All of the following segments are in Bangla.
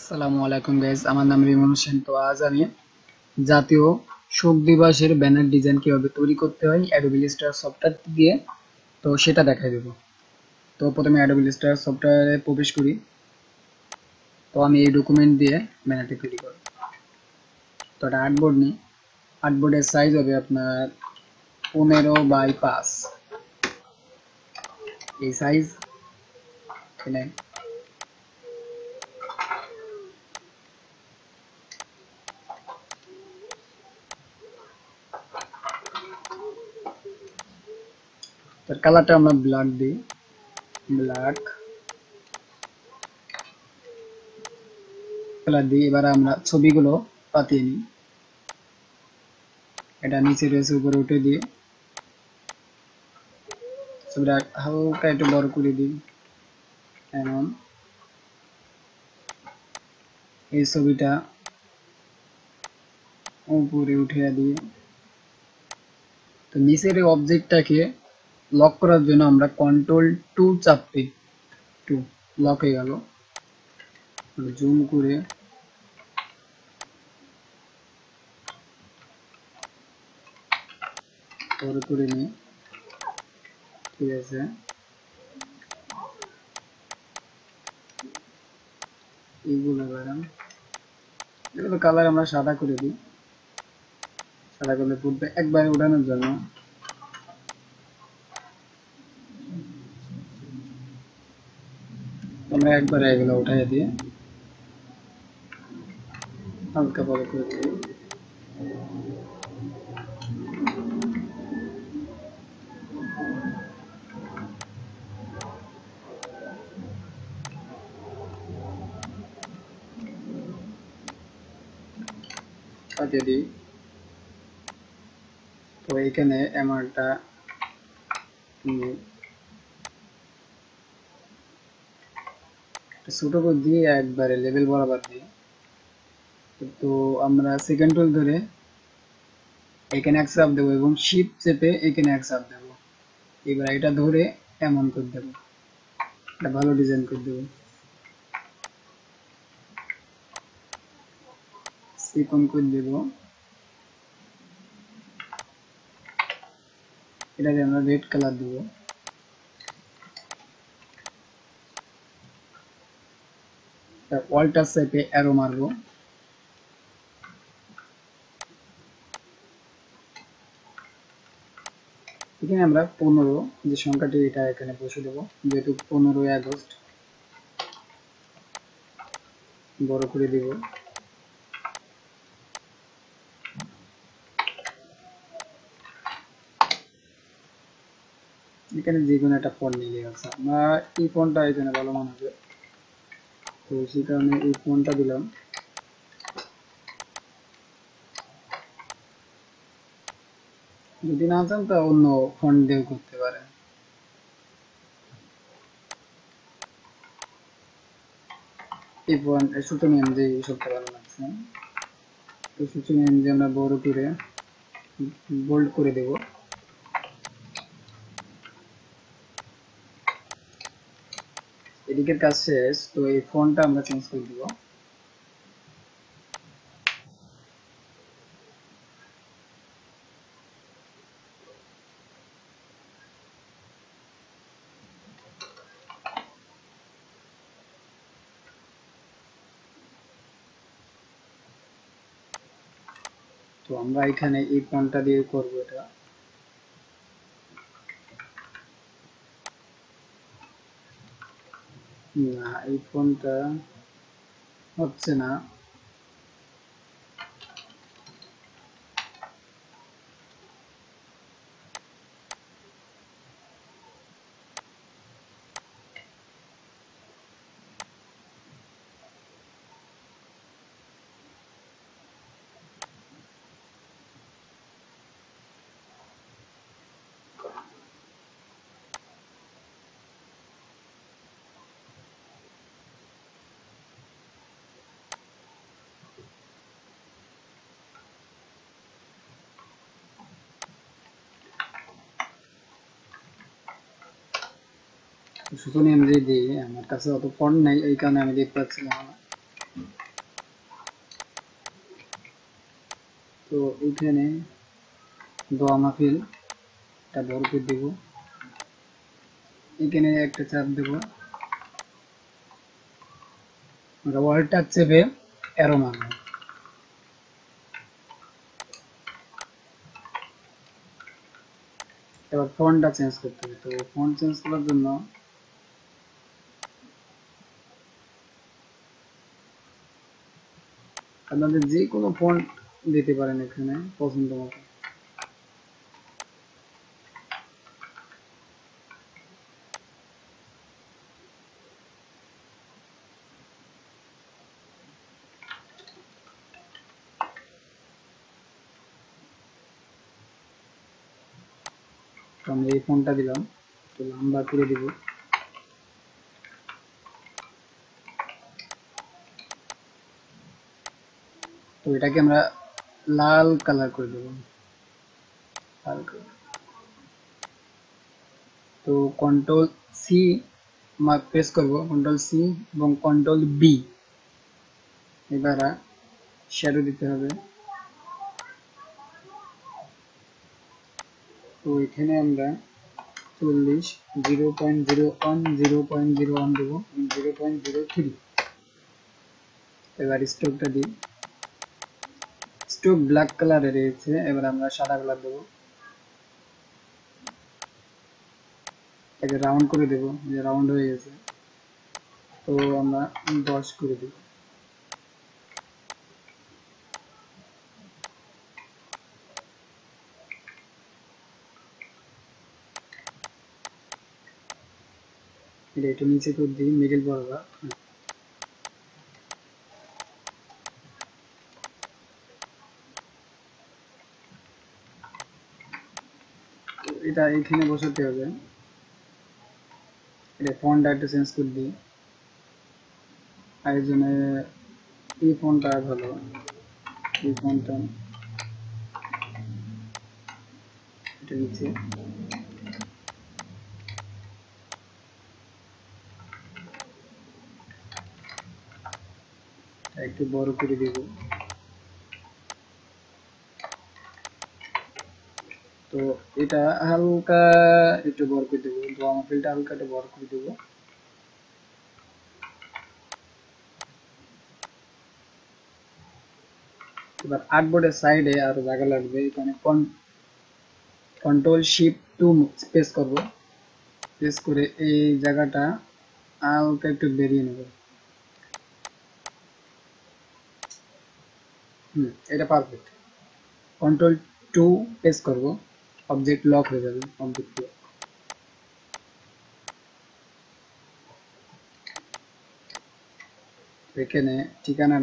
আসসালামু আলাইকুম গাইস, আমার নাম রিমন হোসেন। তো আজ আমি জাতীয় শোক দিবসের ব্যানার ডিজাইন কিভাবে তৈরি করতে হয় অ্যাডোবি ইলাস্ট্রেটর সফটওয়্যার দিয়ে তো সেটা দেখাই দেব। তো প্রথমে অ্যাডোবি ইলাস্ট্রেটর সফটওয়্যারে প্রবেশ করি। তো আমি এই ডকুমেন্ট দিয়ে ব্যানারটি তৈরি করব। তো এটা আর্টবোর্ড নিই। আর্টবোর্ডের সাইজ হবে আপনার 15x5 এই সাইজ এখানে। তার কালারটা আমরা ব্ল্যাক দিই, ব্ল্যাক কালার দিই। এবার আমরা ছবিগুলো পাতিয়ে নিই। এটা নিচে রয়েছে, উপরে উঠে দিয়ে ছবিটা হালকা একটু বড় করে দিই। এমন এই ছবিটা উপরে উঠিয়ে দিই। তো নিচের এই অবজেক্টটাকে লক করার জন্য আমরা কন্ট্রোল 2 চাপি। 2 লক হয়ে গেল। জুম করে বড় করে নিই। ঠিক আছে, এইগুলো এগুলো কালার আমরা সাদা করে দিই। সাদা করলে ফুটবে একবারে উঠানোর জন্য। আমরা একবারে এগুলো উঠাই দিয়ে হালকা বড় করে দিই। পাঠিয়ে দিই। তো এখানে অ্যামাউন্টটা ছোট করে দিয়ে একবারে লেভেল বরাবর দিই। তো আমরা সেকেন্ড টুল ধরে এখানে এক চাপ দেবো এবং শিফট চেপে এখানে এক চাপ দেবো। এবার এটা ধরে এমন করে দেবো, এটা ভালো ডিজাইন করে দেবো। চিকন করে দেবো। এটাকে আমরা রেড কালার দেবো। অল্টার চেপে অ্যারো মারবো। এখানে আমরা 15 যে সংখ্যাটি এটা এখানে বসে দেবো, যেহেতু 15ই আগস্ট। বড় করে দিব। এখানে যে কোনো একটা ফন্ট নিলে আছে, আমরা এই ফন্টটা এখানে ভালো মনে হবে, তো সেই কারণে এই ফন্টটা দিলাম। যদি না চান তা অন্য ফন্ট দিয়েও করতে পারেন। এই ফন্ট সূচনা অনুযায়ী সবটা ভালো লাগছে। তো সূচনা অনুযায়ী আমরা বড় করে বোল্ড করে দেব। এদিকের কাজ শেষ। তো এই ফন্টটা আমরা চেঞ্জ করে দিব। তো আমরা এখানে এই ফন্টটা দিয়ে করব। এটা না, এই ফন্টটা হচ্ছে না। সূচনা অনুযায়ী দিয়ে আমার কাছে অত ফন্ট নাই, এই কারণে আমি দেখতে পাচ্ছিলাম না। তো এখানে দোয়া মাহফিল এটা বড় করে দেব, এখানে একটা চাপ দেব, আমরা ওয়ার্ল্ড টাচ চেপে অ্যারো মারব। এবার ফন্টটা চেঞ্জ করতে হবে। তো ফন্ট চেঞ্জ করার জন্য আপনাদের যে কোনো ফন্ট দিতে পারেন এখানে পছন্দ মতো। আমি এই ফন্টটা দিলাম, তো লম্বা করে দিব। তো এটাকে আমরা লাল কালার করে দেব, লাল কালার। তো কন্ট্রোল সি মার্ক প্রেস করব, কন্ট্রোল সি এবং কন্ট্রোল বি। এবার শ্যাডো দিতে হবে। তো এখানে আমরা 40, 0.01, 0.01 দেবো, 0.03। এবার স্ট্রোকটা দিই, স্ট্রোক ব্ল্যাক কালারে রয়েছে, এবার আমরা সাদা কালার দেবো। এটাকে রাউন্ড করে দেবো, যে রাউন্ড হয়ে গেছে। তো আমরা 10 করে দেব। এটা একটু নিচে করে দিই, মিডল বরাবর। এটা এখানে বসাতে হবে। এটা ফন্টটা একটু চেঞ্জ করে দিই, আর এই জন্য এই ফন্টটা ভালো, এই ফন্টটা এটা নিচে। একটু বড় করে দেব। তো এটা হালকা একটু বড় করে দেবো, দোয়া মাহফিলটা হালকা একটু বড় করে দেবো। এবার আর্টবোর্ডের সাইডে আরো জায়গা লাগবে, এখানে কন্ট্রোল শিফট 2 প্রেস করব, প্রেস করে এই জায়গাটা হালকা একটু বেরিয়ে নেব। এটা পারফেক্ট। কন্ট্রোল 2 প্রেস করব, অবজেক্ট লক হয়ে যাবে, অবজেক্ট লক। এখানে ঠিকানা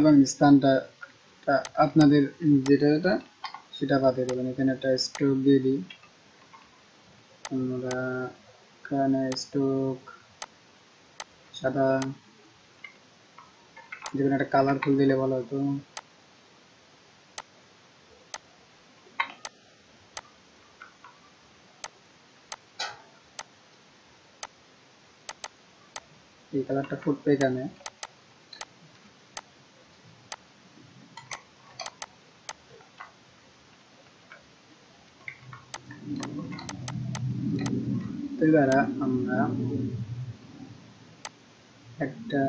এবং স্থানটা আপনাদের যেটা সেটা বাতিয়ে দেবেন। এখানে একটা স্ট্রোক দিয়ে দিই আমরা, এখানে স্ট্রোক সাদা, যেখানে একটা কালারফুল দিলে ভালো হতো। এই কালারটা ফুটবে এখানে। তো এবার আমরা একটা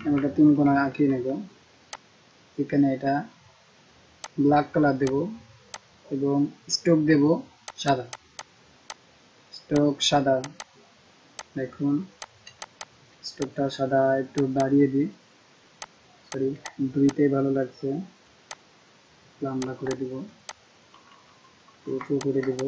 আমরা 3 কোণা আঁকিয়ে নেব। এখানে এটা ব্ল্যাক কালার দেব এবং স্ট্রোক দেব সাদা, স্ট্রোক সাদা। দেখুন স্ট্রোকটা সাদা, একটু বাড়িয়ে দিই, সরি 2তে ভালো লাগছে, লম্বা করে দিব, উঁচু করে দিব।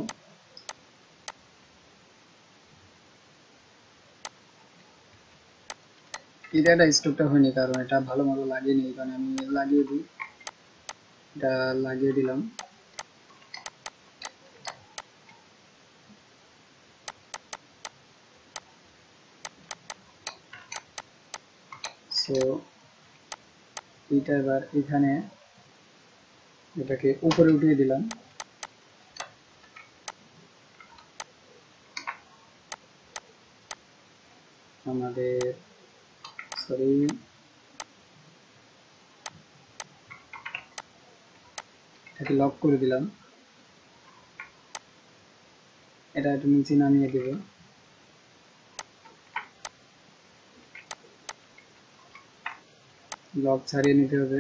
এটা স্ট্রোকটা হয়নি কারণ এটা ভালো মতো লাগিয়ে নেই, কারণ আমি লাগিয়ে দিই, এটা লাগিয়ে দিলাম। সো এইটা এবার এখানে এটাকে উপরে উঠিয়ে দিলাম। আমাদের সরি এটাকে লক করে দিলাম। এটা একটু নিচে নামিয়ে দেব। লক ছাড়িয়ে নিতে হবে।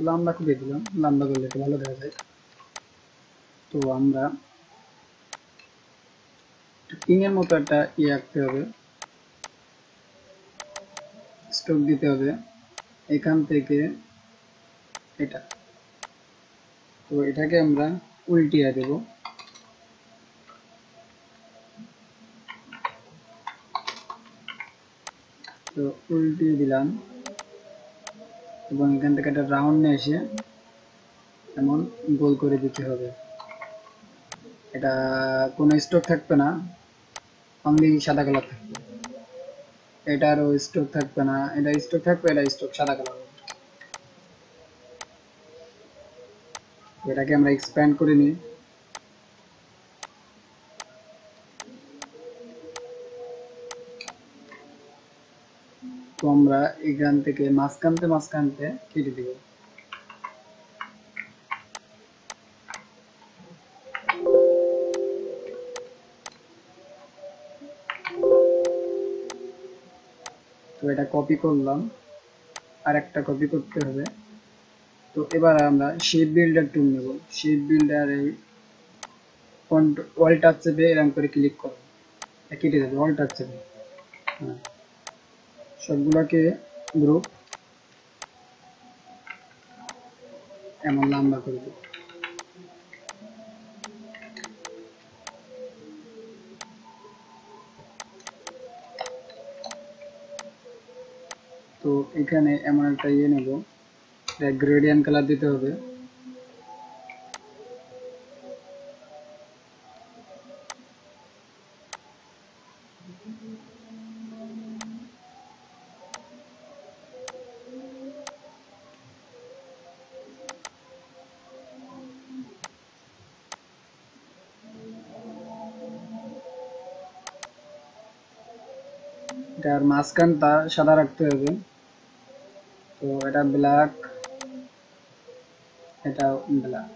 লম্বা করে দিলাম, লম্বা করলে একটু ভালো দেখা যায়। তো আমরা পিং এর মতো একটা আঁকতে হবে, স্ট্রোক দিতে হবে এখান থেকে এটা। তো এটাকে আমরা উল্টিয়ে দেব। তো উল্টিয়ে দিলাম এবং এখান থেকে একটা রাউন্ড নিয়ে এসে এমন গোল করে দিতে হবে। এটা কোনো স্ট্রোক থাকবে না, অনলি সাদা কালার থাকবে। এটারও স্ট্রোক থাকবে না, এটা স্ট্রোক থাকবে, এটা স্ট্রোক সাদা কালার হবে। এটাকে আমরা এক্সপ্যান্ড করে নিই। তো আমরা এখান থেকে মাঝখানতে কেটে দিব। তো এটা কপি করলাম, আর একটা কপি করতে হবে। তো এবার আমরা শেপ বিল্ডার টুল নেব। শেপ বিল্ডারে অল টাচ চেপে এরকম করে ক্লিক করব, কেটে দেবে অল টাচ চেপে। হ্যাঁ, সবগুলোকে গ্রুপ এমন লম্বা করে দেব। তো এখানে এমন একটা নেব, গ্রেডিয়েন্ট কালার দিতে হবে। এটার মাঝখানটা সাদা রাখতে হবে। তো এটা ব্ল্যাক, এটা ব্ল্যাক।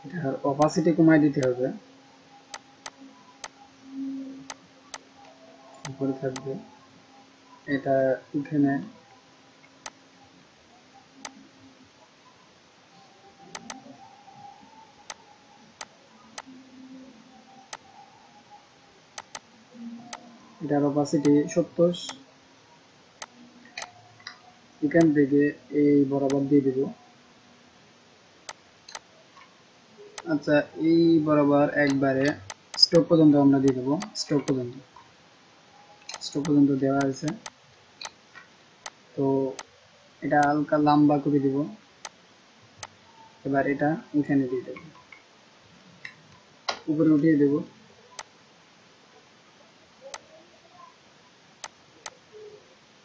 এটার অপাসিটি কমায় দিতে হবে, উপরে থাকবে। এটা এখানে এটার অপাসিটি 70। এখান থেকে এই বরাবর দিয়ে দেব। আচ্ছা, এই বরাবর একবারে স্ট্রোক পর্যন্ত আমরা দিয়ে দেবো। স্ট্রোক পর্যন্ত দেওয়া আছে। তো এটা হালকা লম্বা করে দিব। এবার এটা এখানে দিয়ে দেব, উপরে উঠিয়ে দেব।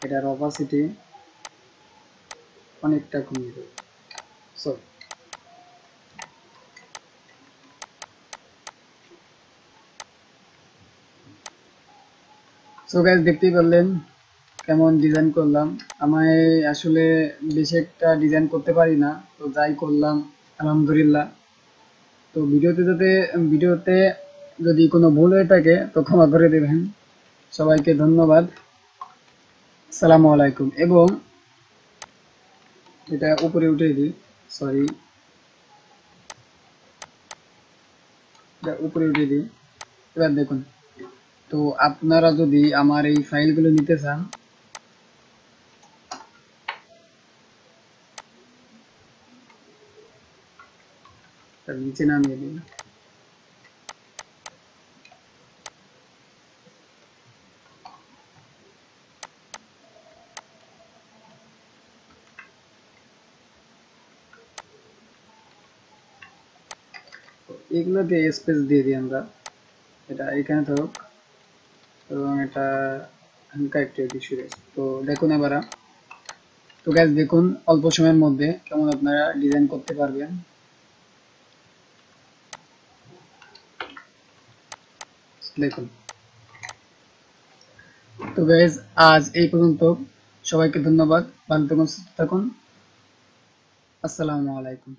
এটার অপাসিটি অনেকটা কমিয়ে দেব। সো গাইস, দেখতেই পারলেন কেমন ডিজাইন করলাম। আমি আসলে বেশি একটা ডিজাইন করতে পারি না, তো যাই করলাম আলহামদুলিল্লাহ। তো ভিডিওতে যদি কোনো ভুল হয়ে থাকে তো ক্ষমা করে দেবেন। সবাইকে ধন্যবাদ। আসসালামু আলাইকুম। এবং এটা উপরে উঠিয়ে দিই, সরি। উপরে উঠিয়ে দিই। এবার দেখুন, তো আপনারা যদি আমার এই ফাইলগুলো নিতে চান, তার নিচে নামিয়ে দিন। এগুলোতে স্পেস দিয়ে দিই আমরা, এটা এখানে থাকুক এবং এটা হালকা একটু এদিক সরে। তো দেখুন এবার, তো গাইস দেখুন অল্প সময়ের মধ্যে কেমন আপনারা ডিজাইন করতে পারবেন। দেখুন, তো গাইস আজ এই পর্যন্ত। সবাইকে ধন্যবাদ, ভালো থাকুন, সুস্থ থাকুন। আসসালামু আলাইকুম।